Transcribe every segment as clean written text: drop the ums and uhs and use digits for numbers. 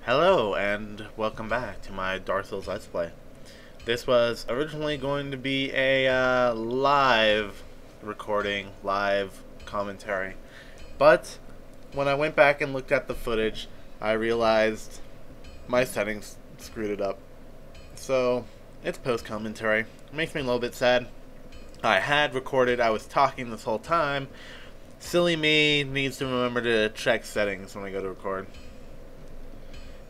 Hello and welcome back to my Dark Souls Let's Play. This was originally going to be a live recording, live commentary, but when I went back and looked at the footage, I realized my settings screwed it up. So it's post-commentary. It makes me a little bit sad. I had recorded, I was talking this whole time. Silly me needs to remember to check settings when I go to record.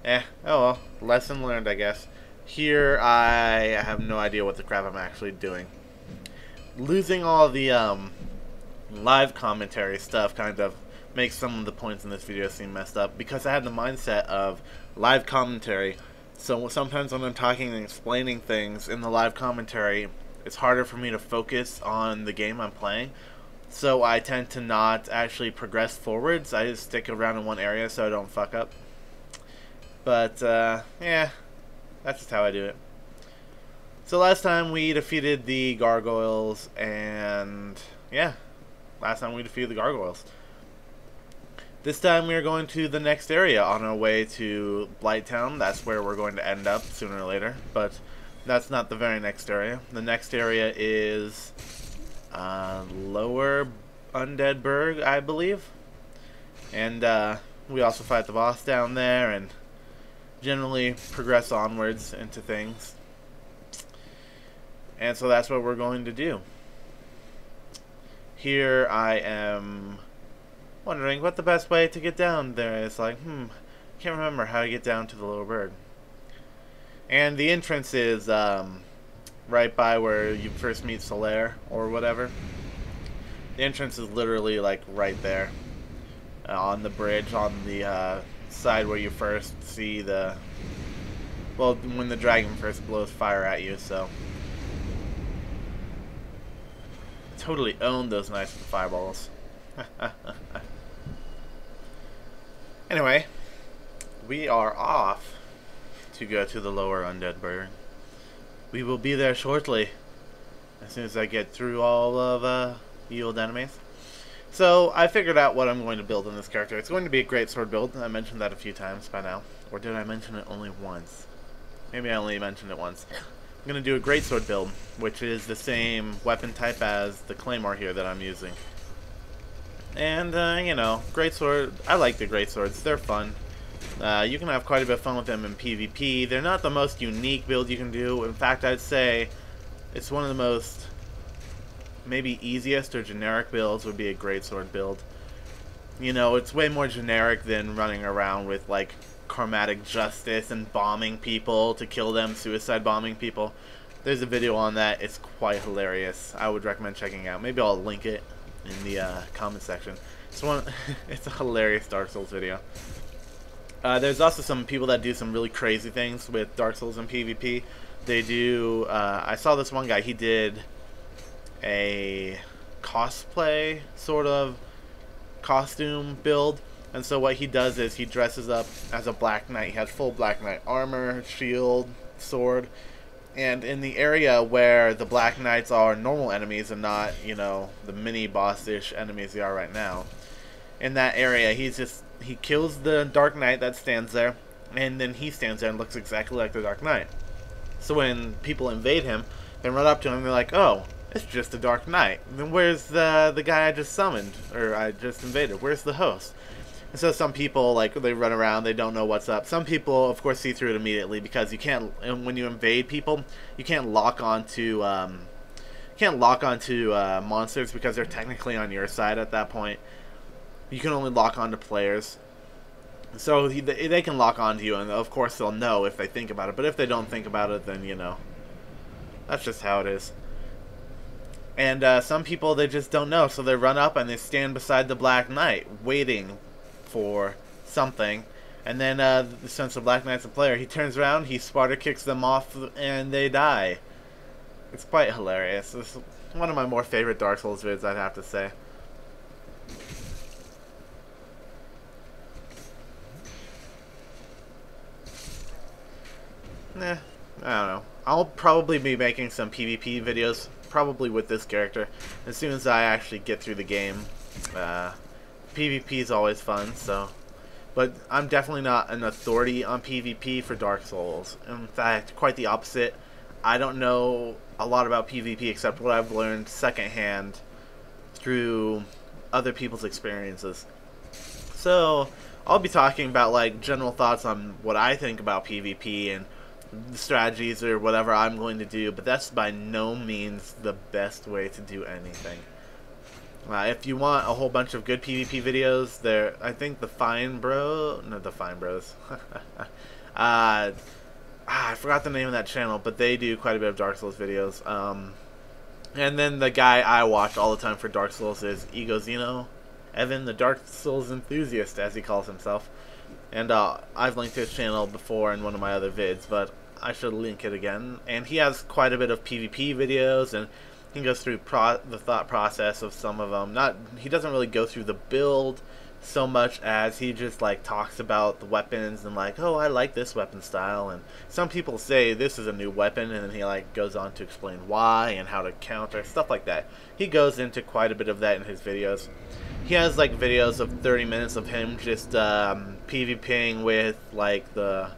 Oh well, lesson learned, I guess. Here, I have no idea what the crap I'm actually doing. Losing all the live commentary stuff kind of makes some of the points in this video seem messed up, because I had the mindset of live commentary. So sometimes when I'm talking and explaining things in the live commentary, it's harder for me to focus on the game I'm playing. So I tend to not actually progress forwards. I just stick around in one area so I don't fuck up. But, yeah, that's just how I do it. So last time we defeated the gargoyles, and, yeah, last time we defeated the gargoyles. This time we are going to the next area on our way to Blight Town. That's where we're going to end up sooner or later, but that's not the very next area. The next area is lower Undead Burg, I believe. And we also fight the boss down there, and generally progress onwards into things. And so that's what we're going to do. Here I am wondering what the best way to get down there is. Like, can't remember how to get down to the lower bird. And the entrance is right by where you first meet Solaire or whatever. The entrance is literally like right there on the bridge, on the side where you first see the, well, when the dragon first blows fire at you. So totally owned those nice fireballs. Anyway, we are off to go to the lower Undead Burg. We will be there shortly, as soon as I get through all of the old enemies. So I figured out what I'm going to build in this character. It's going to be a greatsword build. I mentioned that a few times by now. Or did I mention it only once? Maybe I only mentioned it once. I'm going to do a greatsword build, which is the same weapon type as the claymore here that I'm using. And, you know, greatsword, I like the greatswords. They're fun. You can have quite a bit of fun with them in PvP. They're not the most unique build you can do. In fact, I'd say it's one of the most maybe easiest or generic builds would be a greatsword build. You know, it's way more generic than running around with like Karmic justice and bombing people to kill them, suicide bombing people. There's a video on that. It's quite hilarious. I would recommend checking out. Maybe I'll link it in the comment section. It's a hilarious Dark Souls video. There's also some people that do some really crazy things with Dark Souls and PvP. They do, I saw this one guy, he did a cosplay sort of costume build, and so what he does is he dresses up as a Black Knight. He has full Black Knight armor, shield, sword, and in the area where the Black Knights are normal enemies and not, you know, the mini boss-ish enemies they are right now, in that area he kills the Dark Knight that stands there, and then he stands there and looks exactly like the Dark Knight. So when people invade him, they run up to him and they're like, oh, it's just a Dark Knight. Then where's the guy I just summoned, or I just invaded? Where's the host? And so some people, like, they run around, they don't know what's up. Some people, of course, see through it immediately, because you can't, when you invade people, you can't lock onto monsters, because they're technically on your side at that point. You can only lock onto players. So they can lock onto you, and of course they'll know if they think about it. But if they don't think about it, then, you know, that's just how it is. And some people, they just don't know, so they run up and they stand beside the Black Knight, waiting for something. And then since the Black Knight's a player, he turns around, he Sparta kicks them off, and they die. It's quite hilarious. It's one of my more favorite Dark Souls vids, I'd have to say. I don't know. I'll probably be making some PvP videos, probably with this character, as soon as I actually get through the game. PvP is always fun, so but I'm definitely not an authority on PvP for Dark Souls. In fact, quite the opposite. I don't know a lot about PvP except what I've learned secondhand through other people's experiences. So I'll be talking about like general thoughts on what I think about PvP and the strategies or whatever I'm going to do, but that's by no means the best way to do anything. If you want a whole bunch of good PvP videos, I think the Fine Bros. I forgot the name of that channel, but they do quite a bit of Dark Souls videos. And then the guy I watch all the time for Dark Souls is Egoxeno, Evan, the Dark Souls Enthusiast, as he calls himself. And I've linked his channel before in one of my other vids, but I should link it again. And he has quite a bit of PvP videos, and he goes through the thought process of some of them. He doesn't really go through the build so much as he just like talks about the weapons and like, oh, I like this weapon style, and some people say this is a new weapon, and then he like goes on to explain why and how to counter, stuff like that. He goes into quite a bit of that in his videos. He has like videos of 30 minutes of him just PvPing with like the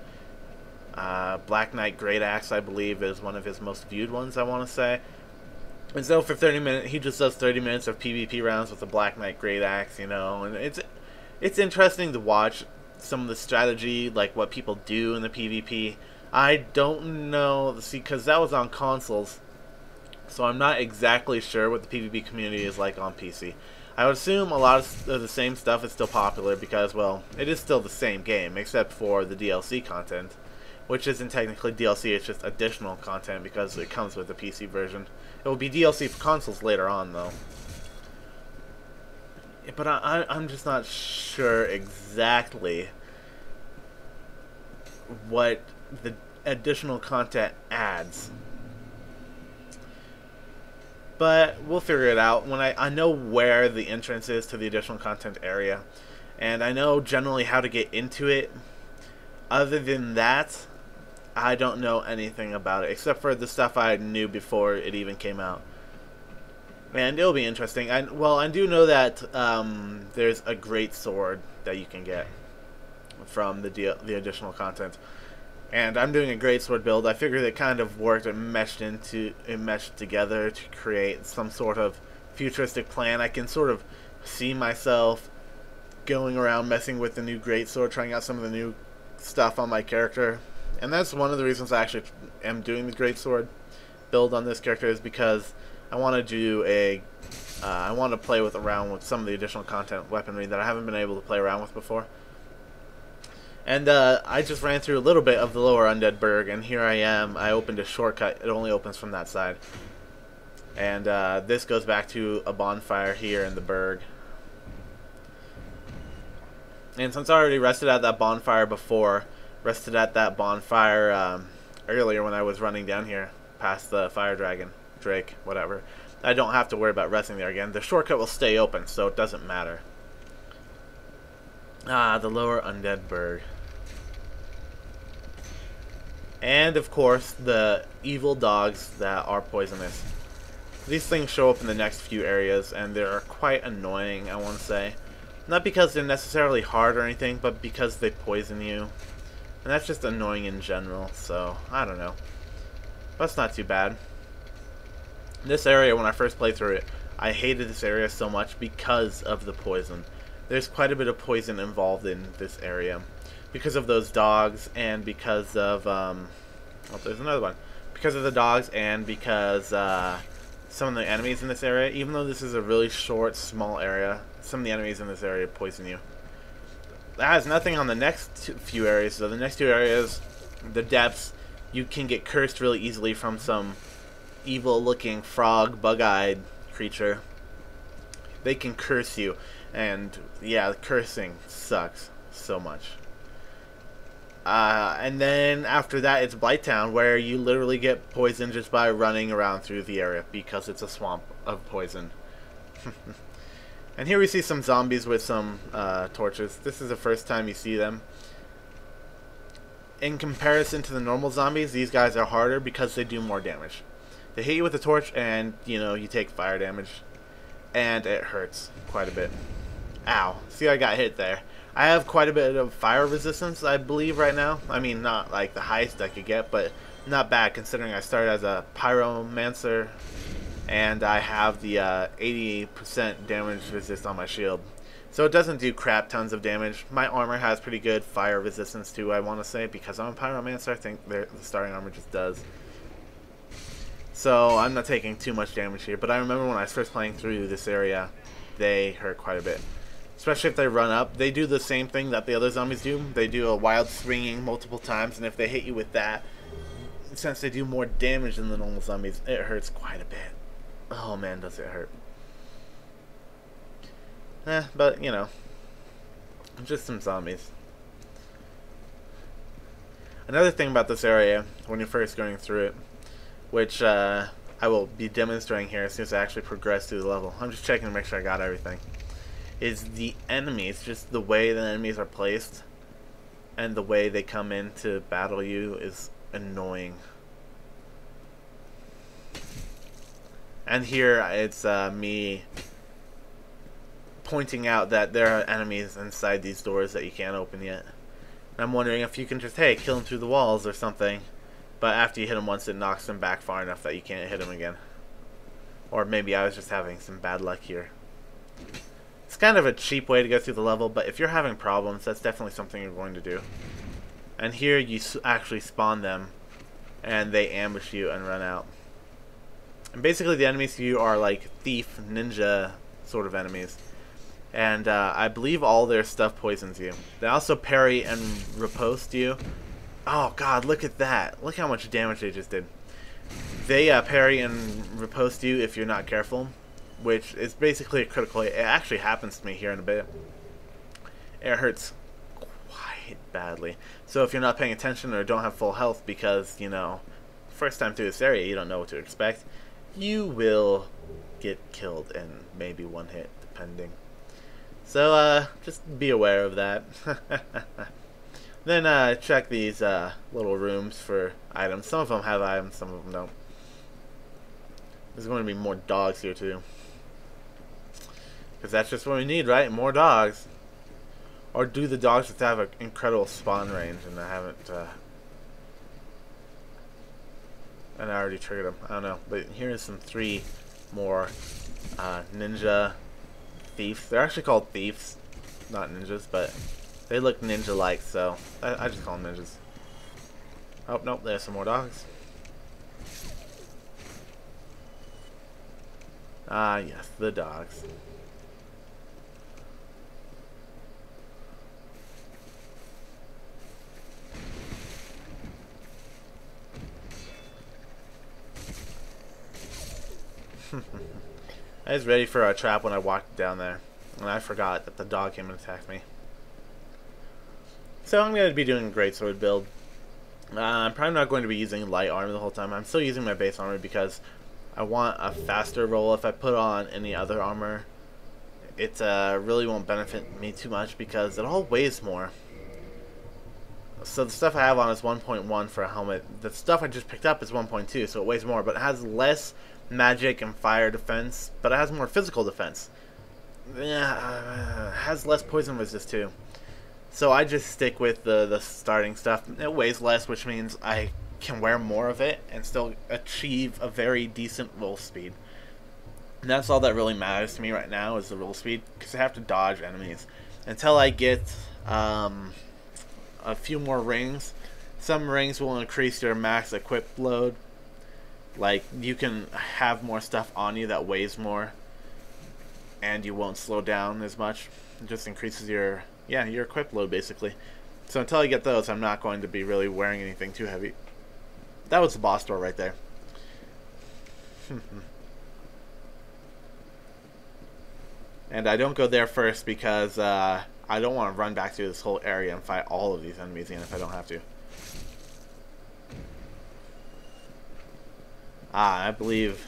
Black Knight Great Axe, I believe, is one of his most viewed ones, I want to say. And so for 30 minutes, he just does 30 minutes of PvP rounds with the Black Knight Great Axe, you know, and it's interesting to watch some of the strategy, like what people do in the PvP. I don't know, see, because that was on consoles, so I'm not exactly sure what the PvP community is like on PC. I would assume a lot of the same stuff is still popular because, well, it is still the same game, except for the DLC content, which isn't technically DLC, it's just additional content because it comes with the PC version. It will be DLC for consoles later on, though. But I'm just not sure exactly what the additional content adds. But we'll figure it out when I know where the entrance is to the additional content area. And I know generally how to get into it. Other than that, I don't know anything about it, except for the stuff I knew before it even came out. And it'll be interesting. I do know that there's a great sword that you can get from the additional content. And I'm doing a great sword build. I figured it kind of worked. It meshed together to create some sort of futuristic plan. I can sort of see myself going around messing with the new great sword, trying out some of the new stuff on my character. And that's one of the reasons I actually am doing the greatsword build on this character, is because I want to do I want to play around with some of the additional content weaponry that I haven't been able to play around with before. And I just ran through a little bit of the lower Undead Burg, and here I am. I opened a shortcut. It only opens from that side. And this goes back to a bonfire here in the Burg. And since I already rested at that bonfire before, earlier when I was running down here past the fire dragon, Drake, whatever, I don't have to worry about resting there again. The shortcut will stay open, so it doesn't matter. The lower Undead Burg. And of course, the evil dogs that are poisonous. These things show up in the next few areas, and they're quite annoying, I want to say. Not because they're necessarily hard or anything, but because they poison you. And that's just annoying in general, so I don't know. But it's not too bad. This area, when I first played through it, I hated this area so much because of the poison. There's quite a bit of poison involved in this area. Because of those dogs, and because of, there's another one. Because of the dogs, and because some of the enemies in this area, even though this is a really short, small area, some of the enemies in this area poison you. That has nothing on the next few areas. So the next two areas, the depths, you can get cursed really easily from some evil-looking frog, bug-eyed creature. They can curse you, and yeah, cursing sucks so much. And then after that, it's Blight Town, where you literally get poisoned just by running around through the area because it's a swamp of poison. And here we see some zombies with some torches. This is the first time you see them. In comparison to the normal zombies, these guys are harder because they do more damage. They hit you with a torch, and you take fire damage, and it hurts quite a bit. Ow! See, I got hit there. I have quite a bit of fire resistance, I believe, right now. I mean, not like the highest I could get, but not bad considering I started as a pyromancer, and I have the 80% damage resist on my shield. So it doesn't do crap tons of damage. My armor has pretty good fire resistance too, I want to say, because I'm a pyromancer. I think the starting armor just does. So I'm not taking too much damage here, but I remember when I was first playing through this area, they hurt quite a bit. Especially if they run up. They do the same thing that the other zombies do. They do a wild swinging multiple times, and if they hit you with that, since they do more damage than the normal zombies, it hurts quite a bit. Oh man, does it hurt. But, you know, just some zombies. Another thing about this area, when you're first going through it, which I will be demonstrating here as soon as I actually progress through the level. I'm just checking to make sure I got everything. Is the enemies, just the way the enemies are placed and the way they come in to battle you is annoying. And here it's me pointing out that there are enemies inside these doors that you can't open yet. And I'm wondering if you can just, hey, kill them through the walls or something. But after you hit them once, it knocks them back far enough that you can't hit them again. Or maybe I was just having some bad luck here. It's kind of a cheap way to go through the level, but if you're having problems, that's definitely something you're going to do. And here you actually spawn them, and they ambush you and run out. And basically the enemies to you are like thief, ninja sort of enemies. And I believe all their stuff poisons you. They also parry and riposte you. Oh god, look at that. Look how much damage they just did. They parry and riposte you if you're not careful, which is basically a critical hit. It actually happens to me here in a bit. It hurts quite badly. So if you're not paying attention or don't have full health because, you know, first time through this area you don't know what to expect, you will get killed in maybe one hit, depending. So just be aware of that. Then check these little rooms for items. Some of them have items, some of them don't. There's going to be more dogs here too. Because that's just what we need, right? More dogs. Or do the dogs just have an incredible spawn range and I haven't... and I already triggered them. I don't know. But here's some 3 more ninja thieves. They're actually called thieves, not ninjas, but they look ninja-like, so I just call them ninjas. Oh, nope, there's some more dogs. Ah, yes, the dogs. I was ready for a trap when I walked down there, and I forgot that the dog came and attacked me. So I'm going to be doing a greatsword build. I'm probably not going to be using light armor the whole time. I'm still using my base armor because I want a faster roll. If I put on any other armor, it really won't benefit me too much because it all weighs more. So the stuff I have on is 1.1 for a helmet. The stuff I just picked up is 1.2, so it weighs more, but it has less magic and fire defense, but it has more physical defense. Yeah, has less poison resist too. So I just stick with the starting stuff. It weighs less, which means I can wear more of it and still achieve a very decent roll speed. And that's all that really matters to me right now is the roll speed, because I have to dodge enemies. Until I get a few more rings. Some rings will increase your max equip load. Like, you can have more stuff on you that weighs more, and you won't slow down as much. It just increases your equip load, basically. So until I get those, I'm not going to be really wearing anything too heavy. That was the boss door right there. And I don't go there first because I don't want to run back through this whole area and fight all of these enemies again if I don't have to. I believe...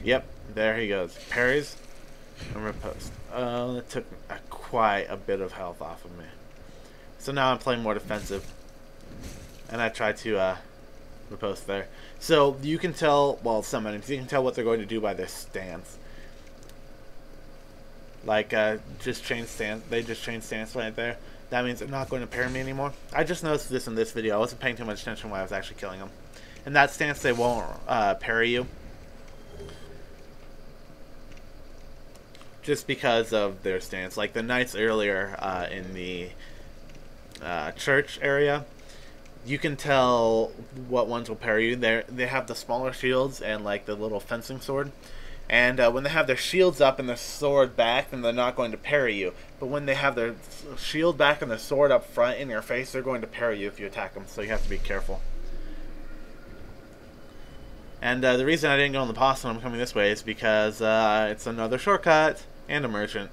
Yep, there he goes. Parries and riposte. That took quite a bit of health off of me. So now I'm playing more defensive. And I try to the post there. So you can tell, well, some enemies, you can tell what they're going to do by their stance. Like, just change stance. They just change stance right there. That means they're not going to parry me anymore. I just noticed this in this video. I wasn't paying too much attention when I was actually killing them. In that stance, they won't parry you. Just because of their stance. Like the knights earlier in the church area, you can tell what ones will parry you. They have the smaller shields and like the little fencing sword. And when they have their shields up and their sword back, then they're not going to parry you. But when they have their shield back and their sword up front in your face, they're going to parry you if you attack them. So you have to be careful. And the reason I didn't go on the boss when I'm coming this way is because it's another shortcut and a merchant.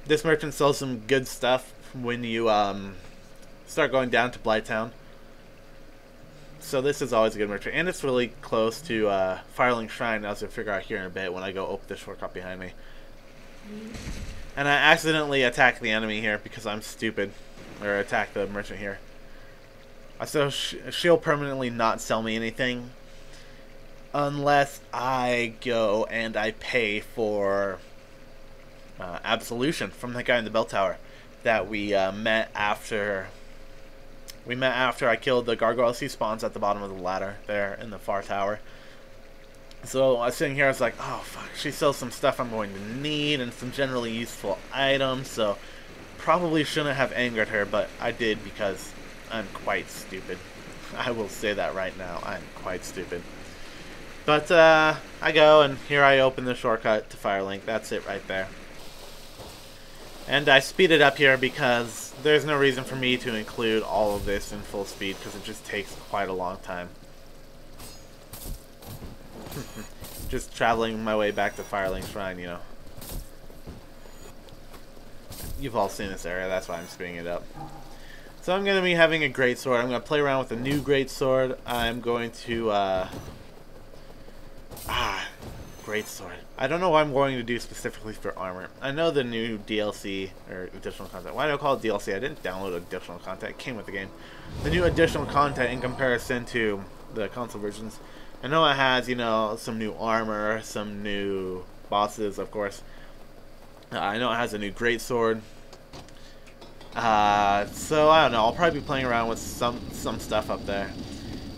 This merchant sells some good stuff when you start going down to Blight Town. So this is always a good merchant, and it's really close to Firelink Shrine, as you'll figure out here in a bit when I go open the shortcut behind me. And I accidentally attack the enemy here because I'm stupid, or attack the merchant here. So she'll permanently not sell me anything unless I go and I pay for absolution from the guy in the bell tower that we met after. We met after I killed the gargoyles. He spawns at the bottom of the ladder there in the far tower. So I was sitting here, I was like, oh fuck, she sells some stuff I'm going to need and some generally useful items, so probably shouldn't have angered her, but I did because I'm quite stupid. I will say that right now, I'm quite stupid. But I go, and here I open the shortcut to Firelink. That's it right there. And I speed it up here because there's no reason for me to include all of this in full speed because it just takes quite a long time. Just traveling my way back to Firelink Shrine, you know. You've all seen this area, that's why I'm speeding it up. So I'm going to be having a greatsword. I'm going to play around with a new greatsword. I'm going to greatsword. I don't know what I'm going to do specifically for armor. I know the new DLC, or additional content. Why do I call it DLC? I didn't download additional content. It came with the game. The new additional content in comparison to the console versions. I know it has, you know, some new armor, some new bosses, of course. I know it has a new greatsword. So, I don't know. I'll probably be playing around with some stuff up there.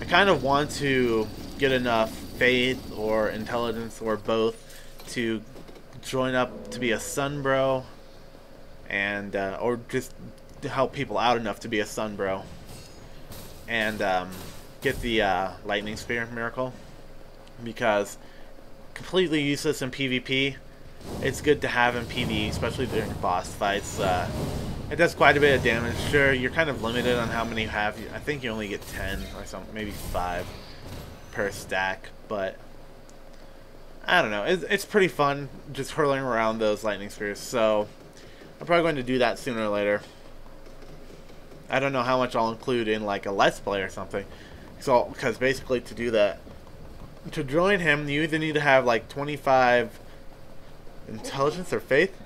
I kind of want to get enough faith or intelligence or both to join up to be a Sunbro, and or just to help people out enough to be a Sunbro, and get the lightning spear miracle, because completely useless in PvP. It's good to have in PvE, especially during boss fights. It does quite a bit of damage. Sure, you're kind of limited on how many you have. I think you only get 10 or something, maybe 5 per stack, but I don't know. It's pretty fun just hurling around those lightning spears, so I'm probably going to do that sooner or later. I don't know how much I'll include in like a Let's Play or something. So, because basically to do that, to join him, you either need to have like 25 intelligence or faith.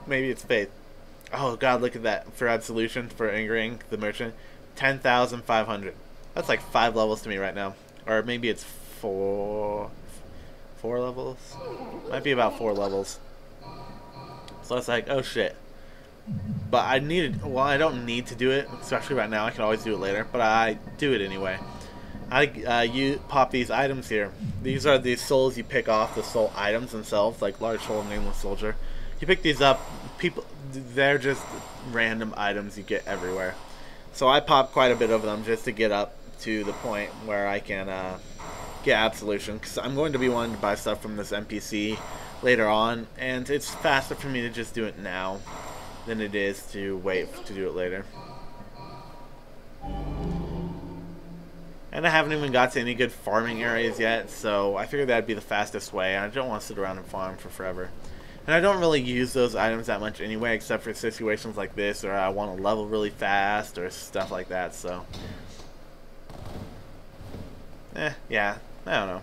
Maybe it's faith. Oh god, look at that. For absolution, for angering the merchant, 10,500. That's like 5 levels to me right now. Or maybe it's 4 levels? Might be about 4 levels. So it's like, oh shit. But I needed, well, I don't need to do it, especially right now. I can always do it later, but I do it anyway. You pop these items here. These are the souls you pick off, the soul items themselves, like large soul, nameless soldier. You pick these up, they're just random items you get everywhere. So I pop quite a bit of them just to get up to the point where I can get absolution, because I'm going to be wanting to buy stuff from this NPC later on, and it's faster for me to just do it now than it is to wait to do it later. And I haven't even got to any good farming areas yet, so I figured that'd be the fastest way. I don't want to sit around and farm for forever. And I don't really use those items that much anyway, except for situations like this, or I want to level really fast, or stuff like that, so. Yeah, I don't know.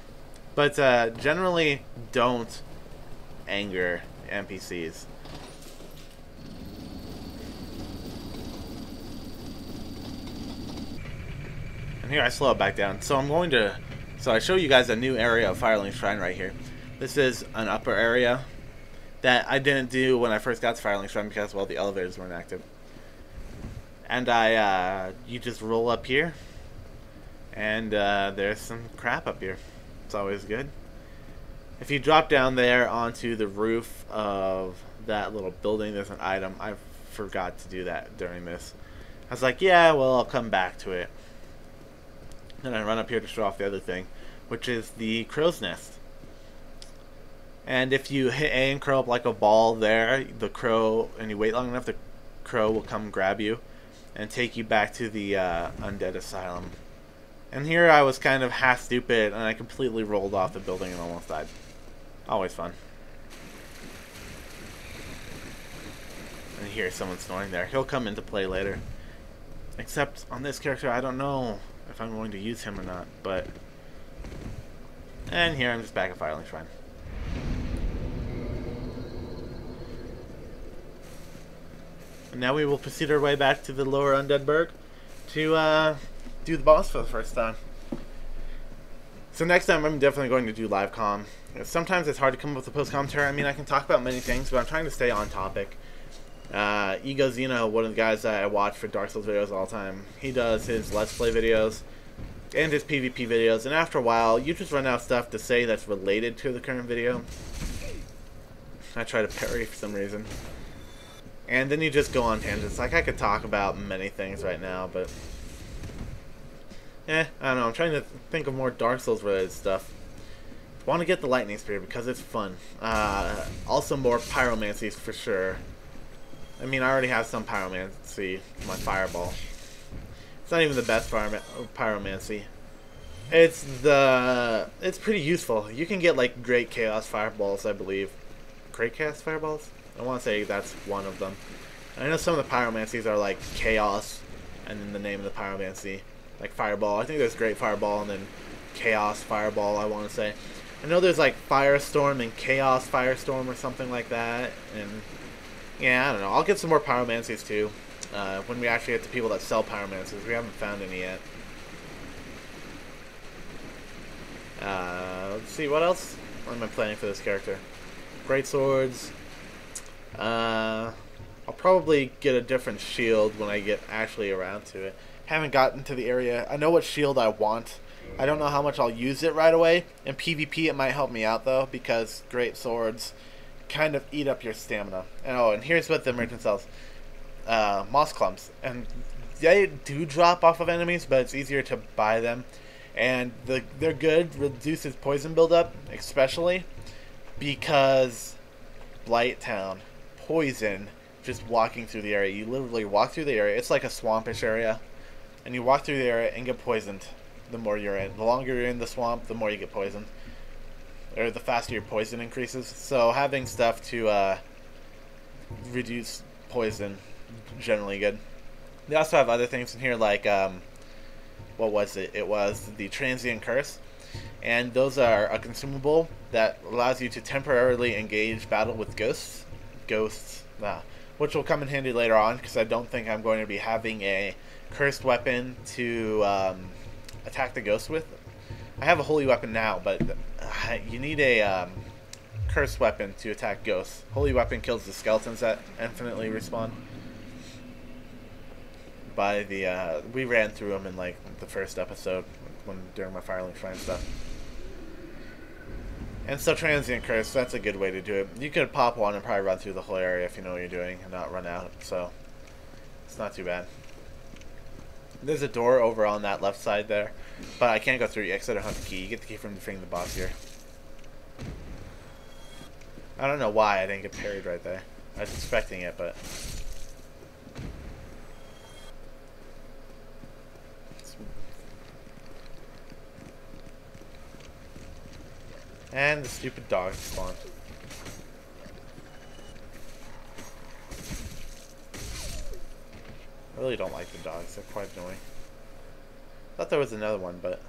But generally, don't anger NPCs. Here, I slow it back down. So I'm going to... So I show you guys a new area of Firelink Shrine right here. This is an upper area that I didn't do when I first got to Firelink Shrine because, well, the elevators weren't active. And you just roll up here, and there's some crap up here. It's always good. If you drop down there onto the roof of that little building, there's an item. I forgot to do that during this. I was like, yeah, well, I'll come back to it. Then I run up here to show off the other thing, which is the crow's nest. And if you hit A and curl up like a ball there, the crow, and you wait long enough, the crow will come grab you and take you back to the Undead Asylum. And here I was kind of half stupid, and I completely rolled off the building and almost died. Always fun. And here, someone snoring there. He'll come into play later. Except on this character, I don't know if I'm going to use him or not, but... And here, I'm just back at Firelink Shrine. And now we will proceed our way back to the lower Undead Burg to do the boss for the first time. So next time, I'm definitely going to do live comm. Sometimes it's hard to come up with a post commentary. I mean, I can talk about many things, but I'm trying to stay on topic. Egoxeno, one of the guys that I watch for Dark Souls videos all the time, he does his Let's Play videos and his PvP videos, and after a while, you just run out of stuff to say that's related to the current video. I try to parry for some reason. And then you just go on tangents. Like, I could talk about many things right now, but... I don't know. I'm trying to think of more Dark Souls related stuff. I want to get the Lightning Spear because it's fun. Also more Pyromancies for sure. I mean, I already have some Pyromancy, my Fireball. It's not even the best Pyromancy. It's pretty useful. You can get, like, Great Chaos Fireballs, I believe. Great Chaos Fireballs? I want to say that's one of them. I know some of the Pyromancies are, like, Chaos, and then the name of the Pyromancy. Like, Fireball. I think there's Great Fireball, and then Chaos Fireball, I want to say. I know there's, like, Firestorm and Chaos Firestorm or something like that, and... Yeah, I don't know. I'll get some more Pyromancies, too. When we actually get to people that sell Pyromancies. We haven't found any yet. Let's see, what else? What am I planning for this character? Great Swords. I'll probably get a different shield when I get actually around to it. Haven't gotten to the area. I know what shield I want. I don't know how much I'll use it right away. In PvP, it might help me out, though, because Great Swords kind of eat up your stamina. And here's what the merchant sells. Moss clumps. And they do drop off of enemies, but it's easier to buy them. And they're good. Reduces poison buildup, especially because Blight Town. Poison just walking through the area. You literally walk through the area. It's like a swampish area. And you walk through the area and get poisoned the more you're in. The longer you're in the swamp, the more you get poisoned. Or the faster your poison increases. So having stuff to reduce poison, generally good. They also have other things in here like, what was it? It was the Transient Curse. And those are a consumable that allows you to temporarily engage battle with ghosts. Which will come in handy later on, because I don't think I'm going to be having a cursed weapon to attack the ghosts with. I have a holy weapon now, but you need a cursed weapon to attack ghosts. Holy weapon kills the skeletons that infinitely respawn. We ran through them in like the first episode during my Firelink Shrine stuff. And so Transient Curse, that's a good way to do it. You could pop one and probably run through the whole area if you know what you're doing and not run out, so it's not too bad. There's a door over on that left side there, but I can't go through yet because I don't have the key. You get the key from defeating the boss here. I don't know why I didn't get parried right there. I was expecting it, but... And the stupid dog spawned. I really don't like the dogs. They're quite annoying. Thought there was another one, but...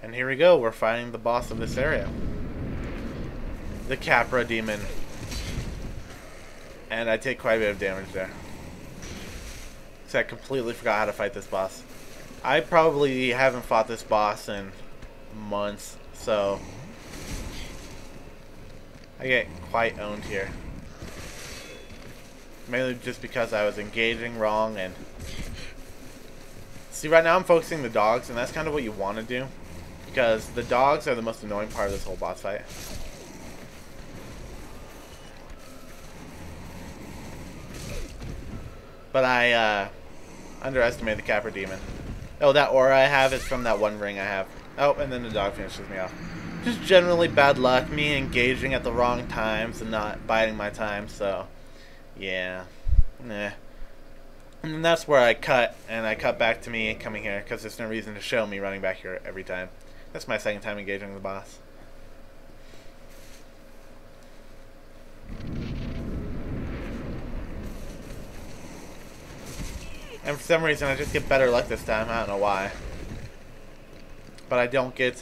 And here we go. We're fighting the boss of this area. The Capra demon. And I take quite a bit of damage there. So I completely forgot how to fight this boss. I probably haven't fought this boss in months, so I get quite owned here. Mainly just because I was engaging wrong and... See, right now I'm focusing the dogs, and that's kind of what you want to do. Because the dogs are the most annoying part of this whole boss fight. But I underestimated the Capra demon. Oh, that aura I have is from that one ring I have. Oh, and then the dog finishes me off. Just generally bad luck, me engaging at the wrong times and not biding my time, so yeah. Nah. And that's where I cut, and I cut back to me coming here, because there's no reason to show me running back here every time. That's my second time engaging the boss. And for some reason I just get better luck this time, I don't know why. But I don't get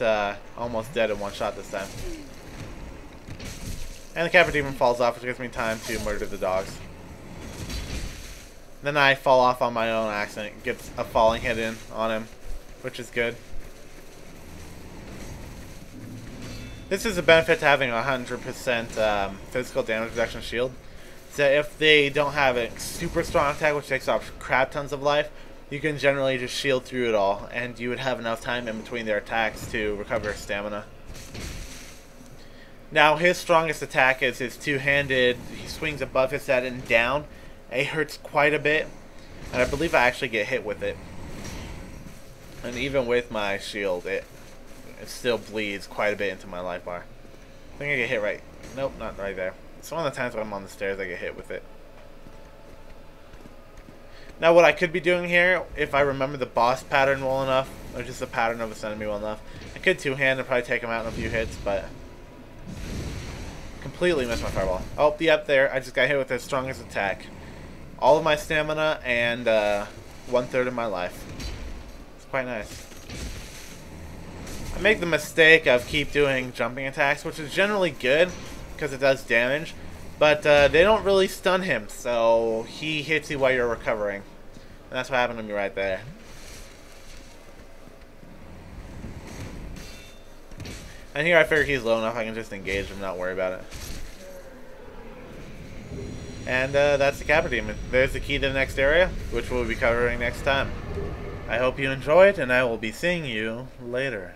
almost dead in one shot this time. And the Capra demon falls off, which gives me time to murder the dogs. Then I fall off on my own accident, gets a falling hit in on him, which is good. This is a benefit to having a 100% physical damage reduction shield. So if they don't have a super strong attack, which takes off crap tons of life, you can generally just shield through it all, and you would have enough time in between their attacks to recover stamina. Now his strongest attack is his two-handed. He swings above his head and down. It hurts quite a bit, and I believe I actually get hit with it. And even with my shield, it still bleeds quite a bit into my life bar. I think I get hit right. Nope, not right there. It's one of the times when I'm on the stairs I get hit with it. Now what I could be doing here, if I remember the boss pattern well enough, or just the pattern of this enemy well enough, I could two-hand and probably take him out in a few hits, but completely missed my fireball. Oh, yep, there. I just got hit with his strongest attack. All of my stamina and 1/3 of my life. It's quite nice. I make the mistake of keep doing jumping attacks, which is generally good because it does damage, but they don't really stun him, so he hits you while you're recovering. And that's what happened to me right there. And here I figure he's low enough I can just engage him, not worry about it. And that's the Capra demon. There's the key to the next area, which we'll be covering next time. I hope you enjoyed, and I will be seeing you later.